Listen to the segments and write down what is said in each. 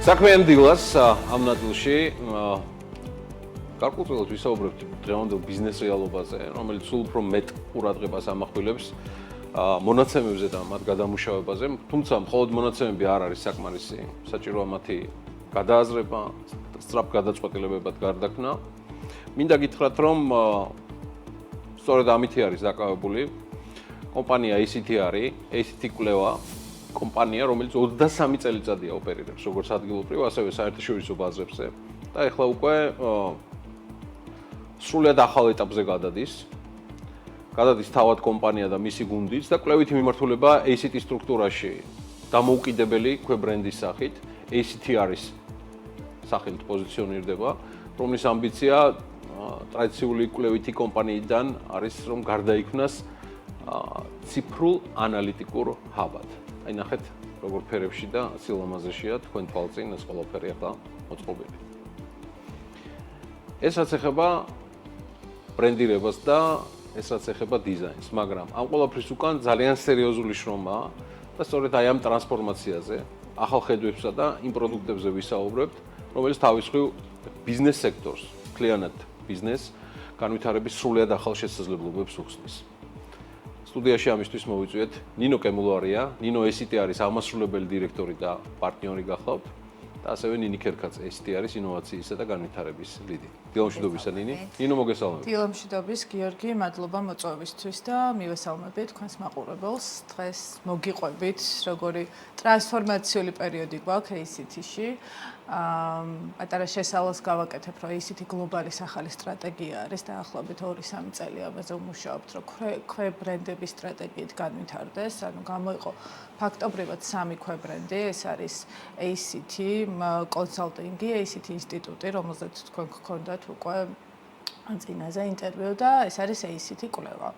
საქმე ემდილას ამ ნაწილში გარკვეულწილად ვისაუბრებთ დღევანდელ ბიზნეს რეალობაზე, რომელიც სულ უფრო მეტ ყურადღებას ამახვილებს მონაცემებზე და მათ გადამუშავებაზე, თუმცა მხოლოდ მონაცემები არ არის საკმარისი, საჭიროა მათი გადააზრება, სწრაფ გადაწყვეტილებებად გარდაქმნა. მინდა გითხრათ, რომ სწორედ ამითი არის დაკავებული კომპანია ACT არის, ACT კვლევა კომპანია, რომელიც 23 წელიწადია ოპერირებს, როგორც ადგილობრივ, ასევე საერთაშორისო ბაზებზე და ეხლა უკვე სრულად ახალ ეტაპზე გადადის თავად კომპანია და მისი გუნდიც და კვლევითი მიმართულება ACT სტრუქტურაში დამოუკიდებელი ქვებრენდის სახით, ACT არის სახელით პოზიციონირდება, რომლის ამბიცია ტრადიციული კვლევითი კომპანიიდან არის, რომ გარდაიქმნას ციფრულ ანალიტიკურ ჰაბად. აი ნახეთ, როგორ ფერებში და სილამაზეშია თქვენ თვალწინ ეს ყველაფერი ახლა მოწყობილი. ეს რაც ეხება ბრენდირებას და ეს რაც ეხება დიზაინს, მაგრამ ამ ყველაფრის უკან ძალიან სერიოზული შრომაა და სწორედ აი ამ ტრანსფორმაციაზე, ახალ ხედვებსა და იმ პროდუქტებზე ვისაუბრებთ, რომელიც თავის მხრივ ბიზნეს სექტორს, მთლიანად ბიზნესს განვითარების სრულად ახალ შესაძლებლობებს უხსნის. სტუდიაში ამისთვის მოვიწვიეთ ნინო კემულარია, ნინო ACT არის აღმასრულებელი დირექტორი და პარტნიორი გახლავთ და ასევე ნინი ქერქაძე, ACT არის ინოვაციისა და განვითარების ლიდერი. დილამშვიდობისა ნინი. ნინო მოგესალმებით. დილამშვიდობის გიორგი, მადლობა მოწვევისთვის და მივესალმებით თქვენს მაყურებელს. დღეს მოგიყვებით, როგორი ტრანსფორმაციული პერიოდი გვაქვს ACT-ში. პატარა შესავალს გავაკეთებ, რომ ACT გლობალის ახალი სტრატეგია არის დაახლოებით 2-3 წელი ამაზე ვმუშაობთ, რომ ქვებრენდების სტრატეგიით განვითარდეს, ანუ გამოიყო ფაქტობრივად 3 ქვებრენდი, ეს არის ACT კონსალტინგი, ACT ინსტიტუტი, რომელზეც თქვენ გქონდათ უკვე წინაზე ინტერვიუ და ეს არის ACT კვლევა.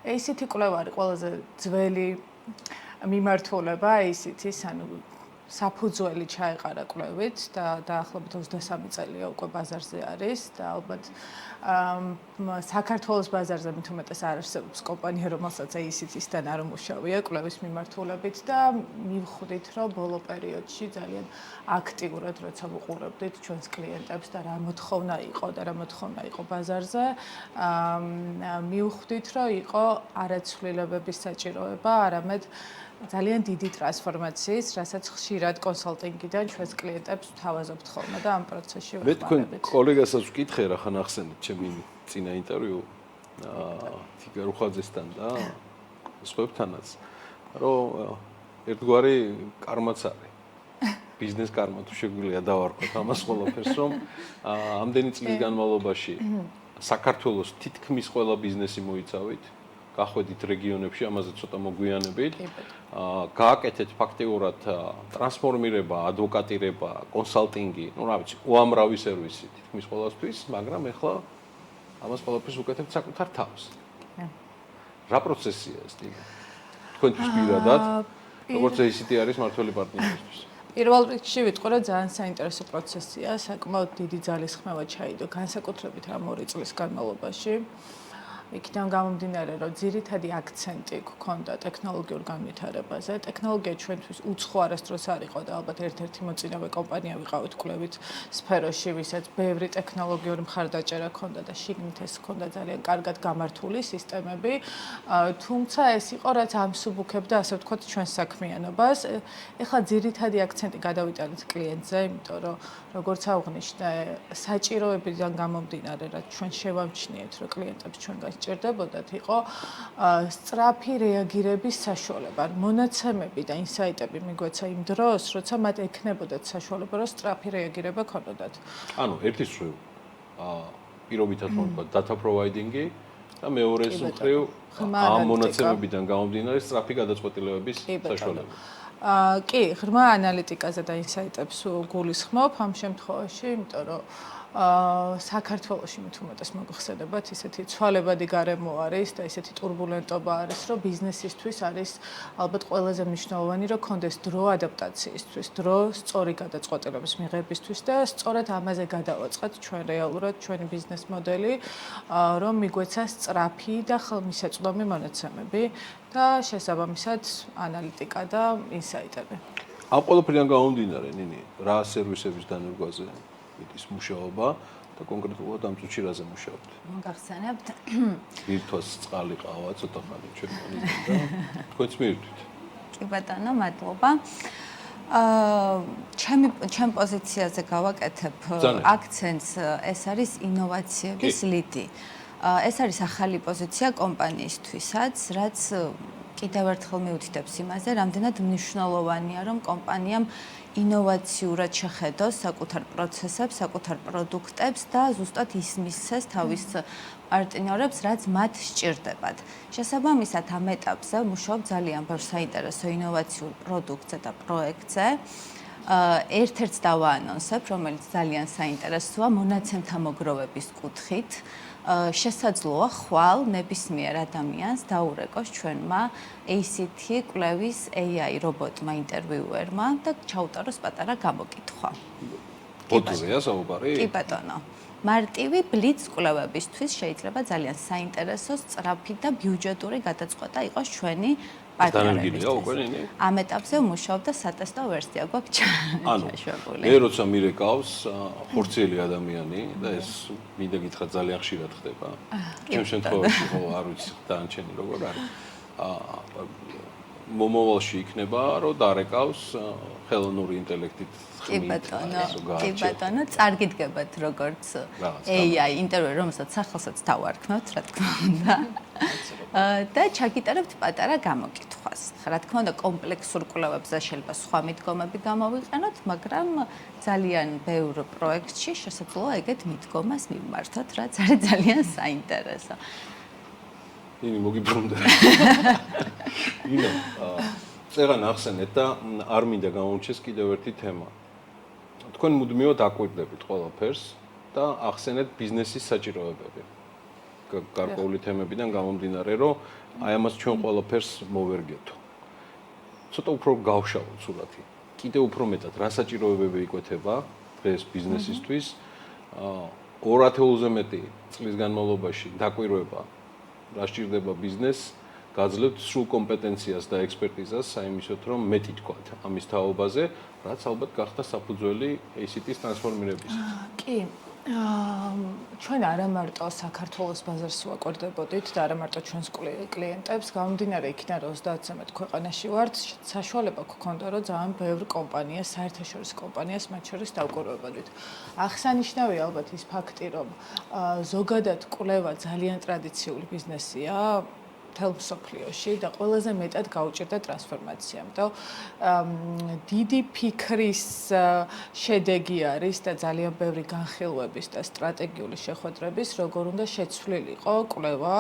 ACT კვლევა არის ყველაზე ძველი მიმართულება ACT-ის, ანუ საფუძველი ჩაეყარა კვლევით და დაახლოებით 23 წელია უკვე ბაზარზე არის და ალბათ საქართველოს ბაზარზე მით უმეტეს არ არსებობს კომპანია, რომელსაც ACT-ისთან არ უმუშავია კვლევის მიმართულებით და მივხვდით, რომ ბოლო პერიოდში ძალიან აქტიურად როცა ვუყურებდით ჩვენს კლიენტებს და რა მოთხოვნა იყო ბაზარზე, მივხვდით, რომ იყო არაცვლილებების საჭიროება, არამედ ძალიან დიდი ტრანსფორმაციის, რასაც ხშირად კონსალტინგიდან ჩვენს კლიენტებს ვთავაზობთ ხოლმე და ამ პროცესში ვეხმარებით. მე თქვენ კოლეგასაც ვკითხე რა ხან ახსენეთ ჩემი წინა ინტერვიუ თიგარ უხაძესთან და სხვებთანაც, რომ ერთგვარი კარმაც არის. ბიზნეს კარმა თუ შეგვიძლია დავარქვათ ამას ყველაფერს, რომ ამდენი წლის განმავლობაში საქართველოს თითქმის ყველა ბიზნესი მოიცავით. გახვედით რეგიონებში, ამაზე ცოტა მოგვიანებით. გააკეთეთ ფაქტიურად ტრანსფორმირება, ადვოკატირება, კონსალტინგი, ну რა ვიცი, უამრავი სერვისი თითქმის ყველასთვის, მაგრამ ეხლა ამას ყველაფერს უკეთებთ საკუთარ თავს. რა პროცესია ეს ტიპი? თქვენთვის პირადად, როგორც ACT არის მართველი პარტნიორისთვის. პირველ რიგში ვიტყვი, რომ ძალიან საინტერესო პროცესია, საკმაოდ დიდი ძალისხმევა ჩაიდო განსაკუთრებით ამ 2 წლის განმავლობაში. იქიდან გამომდინარე, რომ ძირითადი აქცენტი გქონდა ტექნოლოგიურ განვითარებაზე. ტექნოლოგია ჩვენთვის უცხო არასდროს არ იყო და ალბათ ერთ-ერთი მოწინავე კომპანია ვიყავით კვლევით სფეროში, ვისაც ბევრი ტექნოლოგიური მხარდაჭერა ჰქონდა და შიგნით ეს ჰქონდა ძალიან კარგად გამართული სისტემები. თუმცა ეს იყო, რაც ამსუბუქებდა, ასე ვთქვათ, ჩვენს საქმიანობას. ეხლა ძირითადი აქცენტი გადავიტანეთ კლიენტზე, იმიტომ რომ როგორც აღვნიშნე, საჭიროებიდან გამომდინარე, რაც ჩვენ შევამჩნიეთ, რომ კლიენტებს ჩვენგან ჭირდებოდათ, იყო სწრაფი რეაგირების საშუალება. მონაცემები და ინსაიტები მიგვეცა იმ დროს, როცა მათ ექნებოდათ საშუალება, რომ სწრაფი რეაგირება ქონოდათ. ანუ ერთის მხრივ პირობითად მოხდა data providing-ი და მეორეს მხრივ ამ მონაცემებიდან გამომდინარე სწრაფი გადაწყვეტილებების საშუალება. კი, ღრმა ანალიტიკაზე და ინსაიტებს გულისხმობ ამ შემთხვევაში, იმიტომ რომ საქართველოში მით უმეტეს მოგხსენებათ, ისეთი ცვალებადი გარემო არის და ისეთი ტურბულენტობა არის, რომ ბიზნესისთვის არის ალბათ ყველაზე მნიშვნელოვანი, რომ კონდეს დრო ადაპტაციისთვის, დრო სწორი გადაწყვეტილების მიღებისთვის და სწორედ ამაზე გადავაწყეთ ჩვენ რეალურად ჩვენი ბიზნეს მოდელი, რომ მიგვეცა სწრაფი და ხელმისაწვდომი მონაცემები და შესაბამისად ანალიტიკა და ინსაიტები. ამ ყველაფერიდან გამომდინარე, ნინი, რა სერვისების დანერგვაზე მიდის მუშაობა და კონკრეტულად ამ წუთში რაზე მუშაობთ? მოგახსენებთ. ერთვას წყალი ყავა ცოტა ხანი ჩვენ მონიტორი და თქვენც მიირთვით. კი ბატონო, მადლობა. ჩემ პოზიციაზე გავაკეთებ აქცენტს, ეს არის ინოვაციების ლიდი. ეს არის ახალი პოზიცია კომპანიისთვისაც, რაც კიდევ ერთხელ მიუთითებს იმაზე, რამდენად მნიშვნელოვანია, რომ კომპანიამ ინოვაციურად შეხედოს საკუთარ პროცესებს, საკუთარ პროდუქტებს და ზუსტად ისმისცეს თავის პარტნიორებს, რაც მათ სჭირდებათ. შესაბამისად, ამ ეტაპზე მუშაობ ძალიან ბევრ საინტერესო ინოვაციურ პროდუქტზე და პროექტზე. ერთ-ერთს დავაანონსებ, რომელიც ძალიან საინტერესოა მონაცემთა მოგროვების კუთხით. შესაძლოა ხვალ ნებისმიერ ადამიანს დაურეკოს ჩვენმა ACT კვლევის AI რობოტმა ინტერვიუერმა და ჩაუტაროს პატარა გამოკითხვა. ბოტზეა საუბარი? კი ბატონო. მარტივი ბლიც კვლევებისთვის შეიძლება ძალიან საინტერესო, სწრაფი და ბიუჯეტური გადაწყვეტა იყოს ჩვენი პარტნიორებისთვის. ამ ეტაპზე ვმუშაობ და სატესტო ვერსია გვაქვს ჩაშვებული. მე როცა მირეკავს ხორციელი ადამიანი და ეს მინდა გითხრათ ძალიან ხშირად ხდება. ჩემ შემთხვევაში ხო არ ვიცი დაანჩენი როგორ არის. მომავალში იქნება რომ დარეკავს ხელოვნური ინტელექტით კი ბატონო, წარგიდგებათ როგორც AI ინტერვიუ, რომელსაც სახელსაც თავარქმევთ, რა თქმა უნდა. და ჩაგიტარებთ პატარა გამოკითხვას. რა თქმა უნდა, კომპლექსურ კვლევებზე შეიძლება სხვა მიდგომები გამოვიყენოთ, მაგრამ ძალიან ბევრ პროექტში შესაძლოა ეგეთ მიდგომას მივმართოთ, რაც არის ძალიან საინტერესო. ინი მოგიბრუნდა. ინა, წერან ახსენეთ და არ მინდა გამომჩეს კიდევ ერთი თემა. თქვენ მუდმივად აკვირდებით ყველაფერს და ახსენეთ ბიზნესის საჭიროებები. გარკვეული თემებიდან გამომდინარე, რომ აი ამას ჩვენ ყველაფერს მოვერგეთო. ცოტა უფრო გავშალოთ სურათი. კიდევ უფრო მეტად რა საჭიროებები იკვეთება დღეს ბიზნესისთვის? 2 ათეულზე მეტი წლის განმავლობაში დაკვირვება რა სჭირდება ბიზნესს, გაძლევთ სრულ კომპეტენციას და ექსპერტიზას საიმისოთ, რომ მეტი თქვათ ამის თაობაზე, რაც ალბათ გახდა საფუძველი ACT-ის ტრანსფორმირებისა. კი. ჩვენ არა მარტო საქართველოს ბაზარს ვაკვირდებოდით და არა მარტო ჩვენს კლიენტებს, გამომდინარე იქიდან რომ 30-ზე მეტ ქვეყანაში ვართ, საშუალება გქონდა რომ ძალიან ბევრ კომპანიას, საერთაშორისო კომპანიას მათ შორის დავკვირვებოდით. აღსანიშნავია ალბათ ის ფაქტი, რომ ზოგადად კვლევა ძალიან ტრადიციული ბიზნესია მთელ მსოფლიოში და ყველაზე მეტად გაუჭირდა ტრანსფორმაციამ. და დიდი ფიქრის შედეგი არის და ძალიან ბევრი განხილვების და სტრატეგიული შეხვედრების, როგორ უნდა შეცვლილიყო კვლევა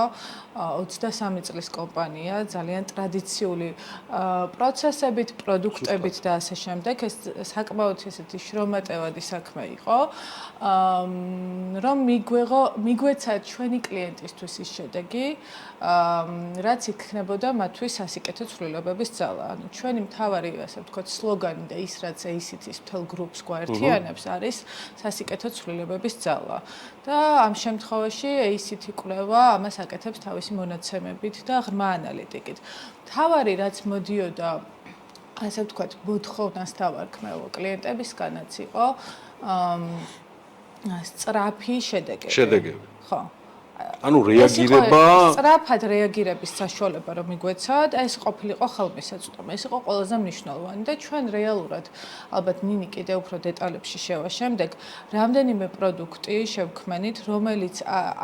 23 წლის კომპანია, ძალიან ტრადიციული პროცესებით, პროდუქტებით და ასე შემდეგ. ეს საკმაოდ ესეთი შრომატევადი საქმე იყო, რომ მიგვეცა ჩვენი კლიენტისთვის ის შედეგი, რაც იქნებოდა მათთვის სასიკეთო ცვლილებების ძალა. ანუ ჩვენი მთავარი, ასე ვთქვათ, სლოგანი და ის, რაც ACT-ის მთელ გრუპს გვაერთიანებს, არის სასიკეთო ცვლილებების ძალა. და ამ შემთხვევაში ACT კვლევა ამას აკეთებს თავისი მონაცემებით და ღრმა ანალიტიკით. მთავარი, რაც მოდიოდა, ასე ვთქვათ, მოთხოვნას დავარქმევო კლიენტებისგანაც იყო სწრაფი შედეგები. ხო. ანუ რეაგირება სწრაფად რეაგირების საშუალება რომ მიგვეცათ, ეს ყოფილიყო ხელმისაწვდომი, ეს იყო ყველაზე მნიშვნელოვანი და ჩვენ რეალურად ალბათ ნინი კიდევ უფრო დეტალებში შევა შემდეგ, რამდენიმე პროდუქტი შევქმენით, რომელიც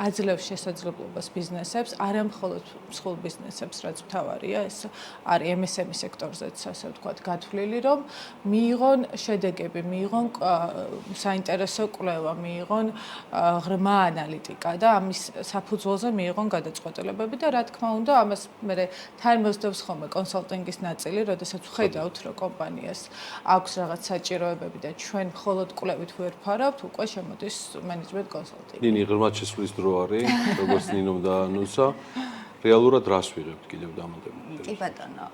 აძლევს შესაძლებლობას ბიზნესებს, არა მხოლოდ მსხვილ ბიზნესებს, რაც მთავარია, ეს არის MSME სექტორზეც, ასე ვთქვათ, გათვლილი, რომ მიიღონ შედეგები, მიიღონ საინტერესო კვლევა, მიიღონ ღრმა ანალიტიკა და ამის საფუძველზე მიიღონ გადაწყვეტილებები და რა თქმა უნდა ამას მე თან მოსდევს ხოლმე კონსალტინგის ნაწილი, როდესაც ვხედავთ რომ კომპანიას აქვს რაღაც საჭიროებები და ჩვენ მხოლოდ კვლევით ვერ ფარავთ, უკვე შემოდის მენეჯმენტ კონსალტინგი. ნინი ღრმად შესვლის დრო არის, როგორც ნინომ დაანონსა. რეალურად რას ვიღებთ კიდევ დამატებულად? კი ბატონო.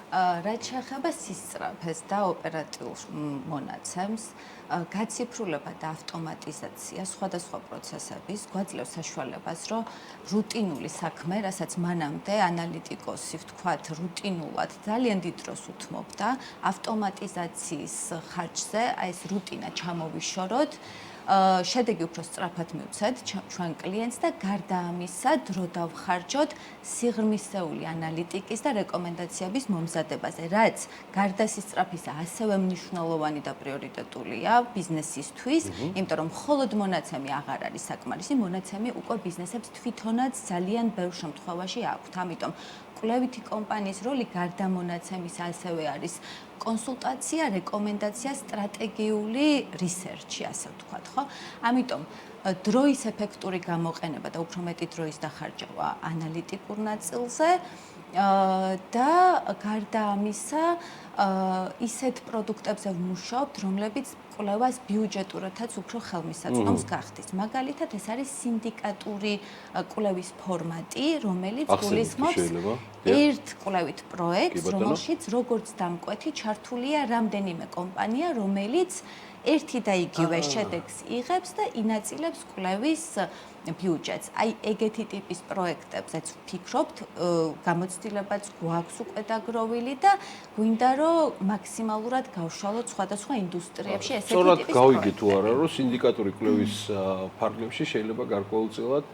რაც შეეხება სისწრაფეს და ოპერატიულ მონაცემს, გაციფრულება და ავტომატიზაცია სხვადასხვა პროცესების გვაძლევს საშუალებას, რომ რუტინული საქმე, რასაც მანამდე ანალიტიკოსი ვთქვათ, რუტინულად ძალიან დიდ დროს უთმობდა, ავტომატიზაციის ხარჯზე, აი ეს რუტინა ჩამოვიშოროთ, შედეგი უფრო სწრაფად მივცეთ ჩვენ კლიენტს და გარდა ამისა დრო დავხარჯოთ სიღრმისეული ანალიტიკის და რეკომენდაციების მომზადებაზე, რაც გარდა სისწრაფისა ასევე მნიშვნელოვანი და პრიორიტეტულია ბიზნესისთვის, იმიტომ რომ მხოლოდ მონაცემი აღარ არის საკმარისი, მონაცემი უკვე ბიზნესებს თვითონაც ძალიან ბევრ შემთხვევაში აქვთ. ამიტომ კვლევითი კომპანიის როლი გარდა მონაცემისა ასევე არის კონსულტაცია, რეკომენდაცია, სტრატეგიული რისერჩი, ასე ვთქვათ, ხო? ამიტომ დროის ეფექტური გამოყენება და უფრო მეტი დროის დახარჯვა ანალიტიკურ ნაწილზე და გარდა ამისა ისეთ პროდუქტებზე ვმუშაობთ, რომლებიც კვლევას ბიუჯეტურადაც უფრო ხელმისაწვდომს გახდის. მაგალითად, ეს არის სინდიკატური კვლევის ფორმატი, რომელიც გულისხმობს ერთ კვლევით პროექტს, რომელშიც როგორც დამკვეთი ჩართულია რამდენიმე კომპანია, რომელიც ერთი და იგივე შედეგს იღებს და ინაწილებს კვლევის ბიუჯეტს. აი ეგეთი ტიპის პროექტებზეც ვფიქრობთ, გამოცდილებაც გვაქვს უკვე დაგროვილი და გვინდა რომ მაქსიმალურად გავშალოთ სხვადასხვა ინდუსტრიებში ესეთი ტიპის პროექტები. სწორად გავიგე თუ არა, რომ სინდიკატური კვლევის ფარგლებში შეიძლება გარკვეულწილად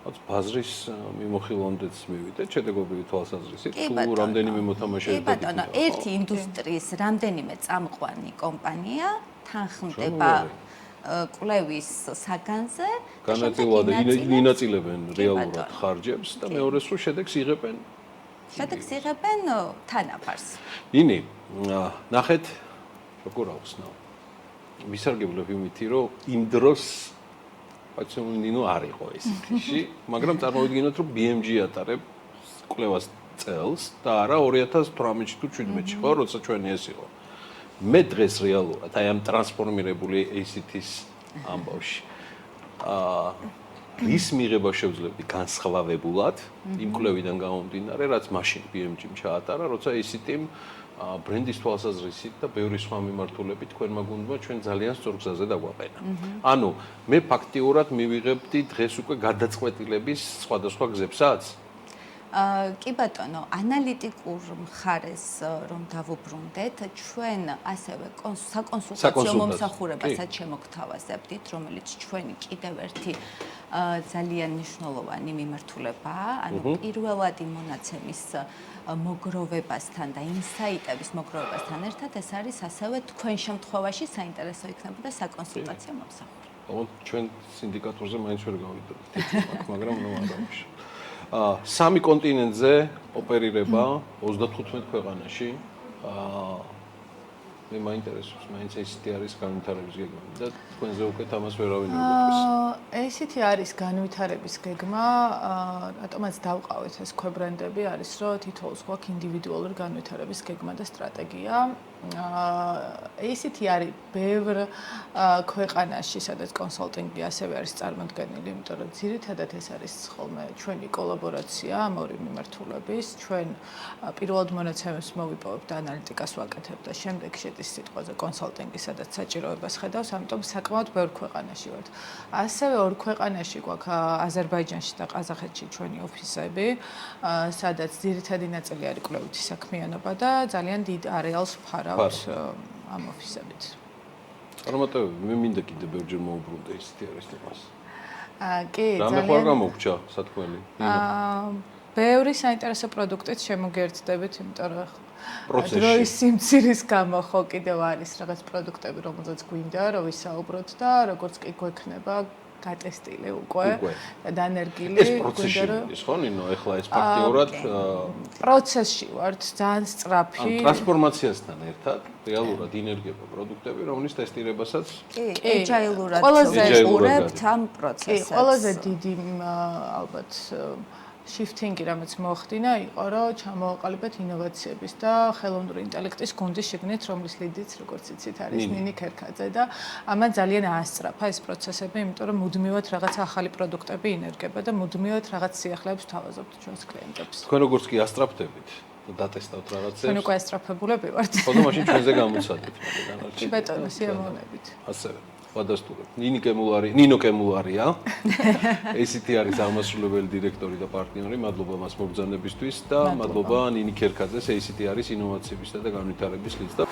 ბაზრის მიმოხილვამდეც მივიდეთ, შედეგობრივი თვალსაზრისით, თუ რამდენიმე მოთამაშე კი ბატონო, ერთი ინდუსტრიის რამდენიმე წამყვანი კომპანია თანხმდება კვლევის საგანზე, განაწილება და ინაწილებენ რეალურად ხარჯებს და მეორეს რო შედეგს იღებენ. შედეგს იღებენ თანაფარს. ნინი, ნახეთ როგორ ახსნავ. ვისარგებლებ იმითი, რომ იმ დროს პაცემული ნინო არ იყო ეს ფიში, მაგრამ წარმოვიდგინოთ, რომ BMG ატარებ კვლევას წელს და არა 2018-ში თუ 17-ში, ხო, როცა ჩვენი ეს იყო. მე დღეს რეალურად აი ამ ტრანსფორმირებული ACT-ის ამბავში რის მიღება შევძლებდი განსხვავებულად იმ კვლევიდან გამომდინარე, რაც მაშინ BMG-მ ჩაატარა, როცა ACT-მ ბრენდის თვალსაზრისით და ბევრი სხვა მიმართულებით თქვენმა გუნდმა ჩვენ ძალიან სწორ გზაზე დაგვაყენა. ანუ მე ფაქტიურად მივიღებდი დღეს უკვე გადაწყვეტილების სხვადასხვა გზებსაც? კი ბატონო, ანალიტიკურ მხარეს რომ დავუბრუნდეთ, ჩვენ ასევე საკონსულტაციო მომსახურებასაც შემოგთავაზებდით, რომელიც ჩვენი კიდევ ერთი ძალიან მნიშვნელოვანი მიმართულებაა, ანუ პირველად იმ მონაცემის მოგროვებასთან და ინსაიტების მოგროვებასთან ერთად ეს არის ასევე თქვენ შემთხვევაში საინტერესო იქნებოდა საკონსულტაციო მომსახურება. ჩვენ სინდიკატურზე მაინც ვერ გავიდოდით, მაგრამ ნუ არ დავუშვი. სამი კონტინენტზე ოპერირება 35 ქვეყანაში. მე მაინტერესებს, მაინც ესეთი არის განვითარების გეგმა და თქვენზე უკეთ ამას ვერავინ არ გვეტყვის. ესეთი არის განვითარების გეგმა, რატომაც დავყავეთ ეს ქვებრენდები, არის რომ თითოეულს გვაქვს ინდივიდუალური განვითარების გეგმა და სტრატეგია. ესეთი არის ბევრ ქვეყანაში, სადაც კონსალტინგი ასევე არის წარმოდგენილი, იმიტომ რომ ძირითადად ეს არის ხოლმე ჩვენი კოლაბორაცია ამ ორი მიმართულების. ჩვენ პირველად მონაცემებს მოვიპოვებთ და ანალიტიკას ვაკეთებთ და შემდეგ შედის სიტყვაზე კონსალტინგი, სადაც საჭიროებას ხედავს, ამიტომ საკმაოდ ბევრ ქვეყანაში ვართ. ასევე ორ ქვეყანაში გვაქვს აზერბაიჯანში და ყაზახეთში ჩვენი ოფისები, სადაც ძირითადი ნაწილი არის კვლევითი საქმიანობა და ძალიან დიდ არეალს ვფარავთ ამ ოფისებით. წარმატებები, მე მინდა კიდე ბევრჯერ მოვუბრუნდე ისეთი არის თემას. კი, ძალიან. რამე ხარ გამოგჩა სათქმელი? ბევრი საინტერესო პროდუქტით შემოგერთდებით, იმიტომ რომ დროის სიმცირის გამო ხო კიდევ არის რაღაც პროდუქტები, რომელზეც გვინდა რომ ვისაუბროთ და როგორც კი გვექნება გატესტილი უკვე და დანერგილი ეს პროცესში ის ხო ნინო ეხლა ეს ფაქტიურად პროცესში ვართ ძალიან სწრაფი ტრანსფორმაციასთან ერთად რეალურად ინერგება პროდუქტები რომლის ტესტირებასაც ეჯაილურად უყურებთ ამ პროცესს. კი, ყველაზე დიდი ალბათ shifting-ი რამაც მოახდინა იყო რომ ჩამოვაყალიბეთ ინოვაციების და ხელოვნური ინტელექტის გუნდის შიგნით, რომლის ლიდიც როგორც იცით არის ნინი ქერქაძე და ამან ძალიან აასწრაფა ეს პროცესები, იმიტომ რომ მუდმივად რაღაც ახალი პროდუქტები ინერგება და მუდმივად რაღაც სიახლეებს თავაზობთ ჩვენს კლიენტებს. თქვენ როგორც კი ასწრაფდებით და დატესტავთ რაღაცებს. ჩვენ უკვე ესტრაფებულები ვართ. ხო და მაშინ ჩვენზე გამოცადეთ მაგრამ დანარჩენი. კი ბატონო, სიამოვნებით. ასევე ვადასტურებ. ნინო კემულარია. ესეთი არის აღმასრულებელი დირექტორი და პარტნიორი. მადლობა მას მობრძანებისთვის და მადლობა ნინი ქერქაძეს. ესეთი არის ინოვაციებისა და განვითარების ლიდერი.